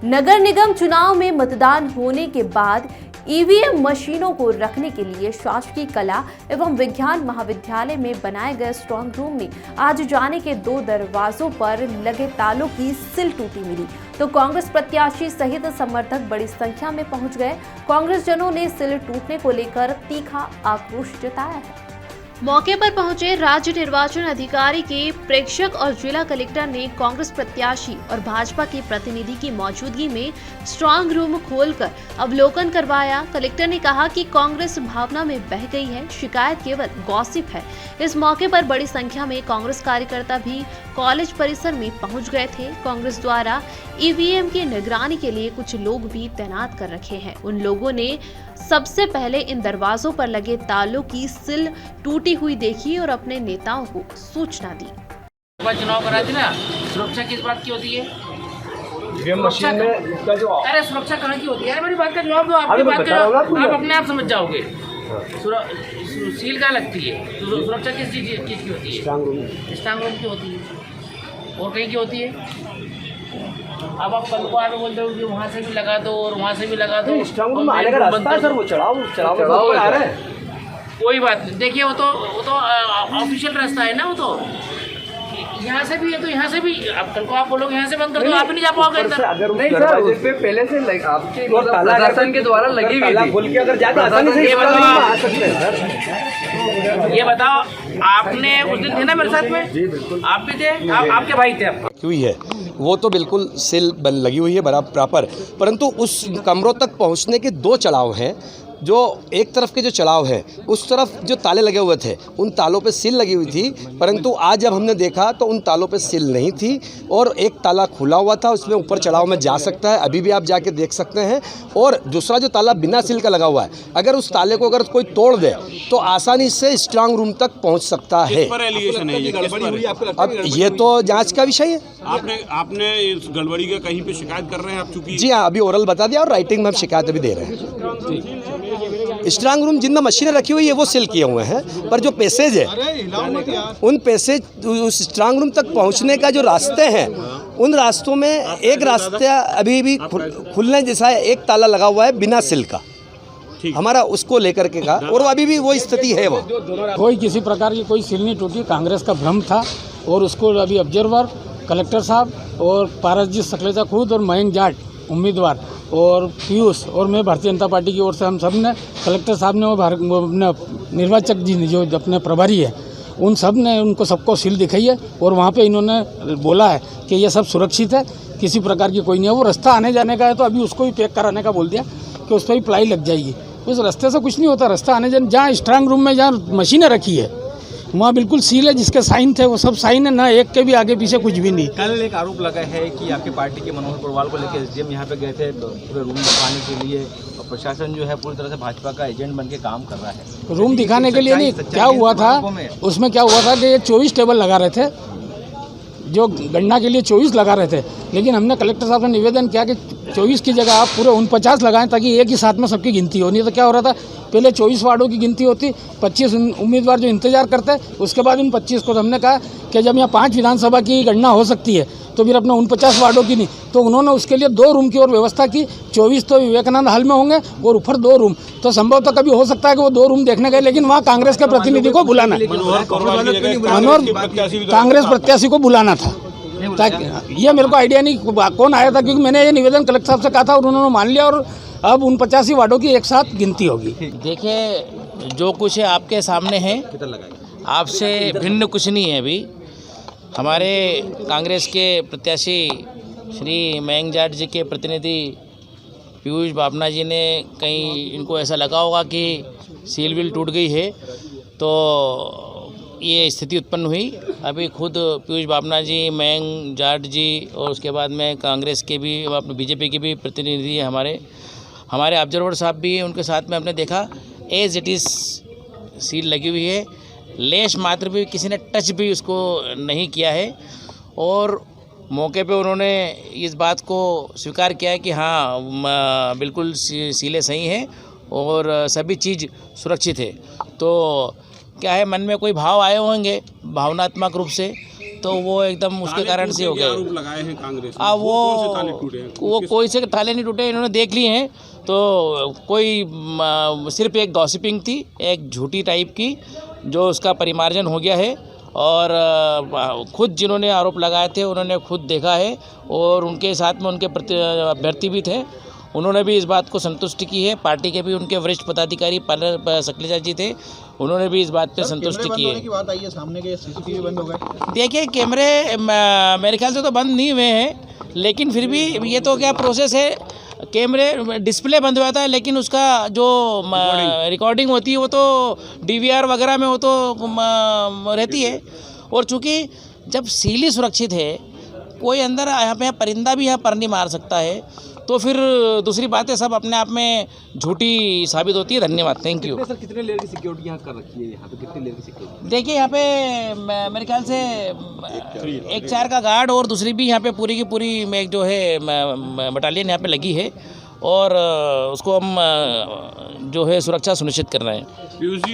नगर निगम चुनाव में मतदान होने के बाद ईवीएम मशीनों को रखने के लिए शासकीय कला एवं विज्ञान महाविद्यालय में बनाए गए स्ट्रांग रूम में आज जाने के 2 दरवाजों पर लगे तालों की सिल टूटी मिली, तो कांग्रेस प्रत्याशी सहित समर्थक बड़ी संख्या में पहुंच गए। कांग्रेस जनों ने सिल टूटने को लेकर तीखा आक्रोश जताया है। मौके पर पहुंचे राज्य निर्वाचन अधिकारी के प्रेक्षक और जिला कलेक्टर ने कांग्रेस प्रत्याशी और भाजपा के प्रतिनिधि की मौजूदगी में स्ट्रांग रूम खोलकर अवलोकन करवाया। कलेक्टर ने कहा कि कांग्रेस भावना में बह गई है, शिकायत केवल गॉसिप है। इस मौके पर बड़ी संख्या में कांग्रेस कार्यकर्ता भी कॉलेज परिसर में पहुंच गए थे। कांग्रेस द्वारा ईवीएम की निगरानी के लिए कुछ लोग भी तैनात कर रखे हैं। उन लोगों ने सबसे पहले इन दरवाजों पर लगे तालों की सिल टूटी हुई देखी और अपने नेताओं को सूचना दी। चुनाव करा थी ना, सुरक्षा किस बात की होती है? मशीन में इसका जो अरे सुरक्षा कहाँ की होती है? मेरी बात का जवाब दो। आपकी बात का आप अपने आप समझ जाओगे। सील कहाँ लगती है? तो सुरक्षा किस चीज की होती है? स्ट्रांग रूम की होती है और कहीं की होती है? अब आप कल को आगे बोलते हो कि वहाँ से भी लगा दो और वहाँ से भी लगा दो। स्ट्रांग रूम आने का रास्ता है सर, वो चढ़ाओ आ रहा है। कोई बात नहीं, देखिए वो तो ऑफिशियल रास्ता है ना। वो तो यहाँ से भी है, तो यहाँ से भी अब कल को आप बोलोगे यहाँ से बंद कर दो, आप नहीं जा पाओगे अंदर। अगर नहीं सर, उस पे पहले से आपके प्रशासन के द्वारा लगी हुई थी, बोल के अगर जाकर आसानी से ये बताओ, आपने उस दिन थे ना मेरे साथ में? जी बिल्कुल, आप भी थे, आपके भाई थे। हुई है वो तो बिल्कुल सिल लगी हुई है बराबर प्रॉपर, परंतु उस कमरों तक पहुंचने के 2 चढ़ाव हैं। जो एक तरफ के जो चढ़ाव है उस तरफ जो ताले लगे हुए थे उन तालों पे सील लगी हुई थी, परंतु आज जब हमने देखा तो उन तालों पे सील नहीं थी और एक ताला खुला हुआ था, उसमें ऊपर चढ़ाव में जा सकता है, अभी भी आप जाके देख सकते हैं। और दूसरा जो ताला बिना सील का लगा हुआ है, अगर उस ताले को अगर कोई तोड़ दे तो आसानी से स्ट्रांग रूम तक पहुँच सकता है। अब ये तो जाँच का विषय है। आपने इस गड़बड़ी का कहीं पे शिकायत कर रहे हैं आप? चूंकि जी हाँ, अभी ओरल बता दिया और राइटिंग में हम शिकायत भी दे रहे हैं। स्ट्रांग रूम जिनमें मशीनें रखी हुई है वो सील किए हुए हैं, पर जो पैसेज है उन पैसेज उस स्ट्रांग रूम तक पहुंचने का जो रास्ते हैं उन रास्तों में एक रास्ता अभी भी खुलने जैसा है, एक ताला लगा हुआ है बिना सील का, हमारा उसको लेकर के कहा और अभी भी वो स्थिति है। वो कोई किसी प्रकार की कोई सील नहीं टूटी, कांग्रेस का भ्रम था और उसको अभी ऑब्जर्वर कलेक्टर साहब और पारसजीत सकलेचा खुद और मयंक जाट उम्मीदवार और पीयूष और मैं भारतीय जनता पार्टी की ओर से हम सब ने, कलेक्टर साहब ने और निर्वाचक जी ने जो अपने प्रभारी है उन सब ने उनको सबको सील दिखाई है और वहाँ पे इन्होंने बोला है कि ये सब सुरक्षित है, किसी प्रकार की कोई नहीं है। वो रास्ता आने जाने का है तो अभी उसको भी पैक कराने का बोल दिया कि उस पर भी प्लाई लग जाएगी। उस रास्ते से कुछ नहीं होता, रास्ता आने जाने जहाँ स्ट्रांग रूम में जहाँ मशीनें रखी है वहाँ बिल्कुल सील है, जिसके साइन थे वो सब साइन है, ना एक के भी आगे पीछे कुछ भी नहीं। कल एक आरोप लगा है कि आपकी पार्टी के मनोहर पुरवाल को लेकर एसडीएम यहाँ पे गए थे तो पूरे रूम दिखाने के लिए, और प्रशासन जो है पूरी तरह से भाजपा का एजेंट बन के काम कर रहा है। रूम दिखाने के लिए नहीं, क्या हुआ था उसमें, क्या हुआ था कि ये 24 टेबल लगा रहे थे, जो गणना के लिए 24 लगा रहे थे, लेकिन हमने कलेक्टर साहब से निवेदन किया कि 24 की जगह आप पूरे 49 लगाएं ताकि एक ही साथ में सबकी गिनती हो। नहीं तो क्या हो रहा था, पहले 24 वार्डों की गिनती होती, 25 उम्मीदवार जो इंतजार करते, उसके बाद उन 25 को हमने कहा कि जब यहाँ 5 विधानसभा की गणना हो सकती है तो फिर अपना 49 वार्डों की नहीं, तो उन्होंने उसके लिए 2 रूम की और व्यवस्था की। 24 तो विवेकानंद हॉल में होंगे और ऊपर 2 रूम, तो संभव तो कभी हो सकता है कि वो 2 रूम देखने गए, लेकिन वहाँ कांग्रेस के प्रतिनिधि को बुलाना, कांग्रेस प्रत्याशी को बुलाना था। ये मेरे को आइडिया नहीं कौन आया था, क्योंकि मैंने ये निवेदन कलेक्टर साहब से कहा था और उन्होंने मान लिया और अब 49 वार्डों की एक साथ गिनती होगी। देखिए जो कुछ है आपके सामने है, आपसे भिन्न कुछ नहीं है। अभी हमारे कांग्रेस के प्रत्याशी श्री मयंक जाट जी के प्रतिनिधि पीयूष बाबना जी ने कहीं इनको ऐसा लगा होगा कि सील विल टूट गई है, तो ये स्थिति उत्पन्न हुई। अभी खुद पीयूष बाबना जी, मयंक जाट जी और उसके बाद में कांग्रेस के भी, अपने बीजेपी के भी प्रतिनिधि हमारे ऑब्जर्वर साहब भी, उनके साथ में हमने देखा एज इट इज़ सील लगी हुई है, लेश मात्र भी किसी ने टच भी उसको नहीं किया है और मौके पे उन्होंने इस बात को स्वीकार किया है कि हाँ बिल्कुल सीलें सही हैं और सभी चीज़ सुरक्षित है। तो क्या है, मन में कोई भाव आए होंगे भावनात्मक रूप से, तो वो एकदम उसके कारण से हो टूटने के आरोप गए। लगाए हैं कांग्रेस ने। अब कौन से ताले टूटे हैं? वो कोई से ताले नहीं टूटे, इन्होंने देख लिए हैं। तो कोई सिर्फ एक गॉसिपिंग थी, एक झूठी टाइप की, जो उसका परिमार्जन हो गया है। और खुद जिन्होंने आरोप लगाए थे उन्होंने खुद देखा है, और उनके साथ में उनके अभ्यर्थी भी थे, उन्होंने भी इस बात को संतुष्ट की है। पार्टी के भी उनके वरिष्ठ पदाधिकारी पार्लर सकलेचा जी थे, उन्होंने भी इस बात पे संतुष्टि की है। बात आई है सामने के सीसीटीवी बंद हो गए। देखिए कैमरे मेरे ख्याल से तो बंद नहीं हुए हैं, लेकिन फिर भी ये तो क्या प्रोसेस है, कैमरे डिस्प्ले बंद हुआ था, लेकिन उसका जो रिकॉर्डिंग होती है वो तो डीवीआर वगैरह में वो तो रहती है। और चूँकि जब सील ही सुरक्षित है, कोई अंदर यहाँ पे परिंदा भी यहाँ पर नहीं मार सकता है, तो फिर दूसरी बातें सब अपने आप में झूठी साबित होती है। धन्यवाद, थैंक यू। सर कितने लेयर की सिक्योरिटी यहाँ कर रखी है? यहाँ पे कितनी लेयर की सिक्योरिटी? देखिए यहाँ पे मेरे ख्याल से एक 4 का गार्ड और दूसरी भी यहाँ पे पूरी की पूरी में जो है बटालियन यहाँ पे लगी है, और उसको हम जो है सुरक्षा सुनिश्चित कर रहे हैं। पीयूष जी,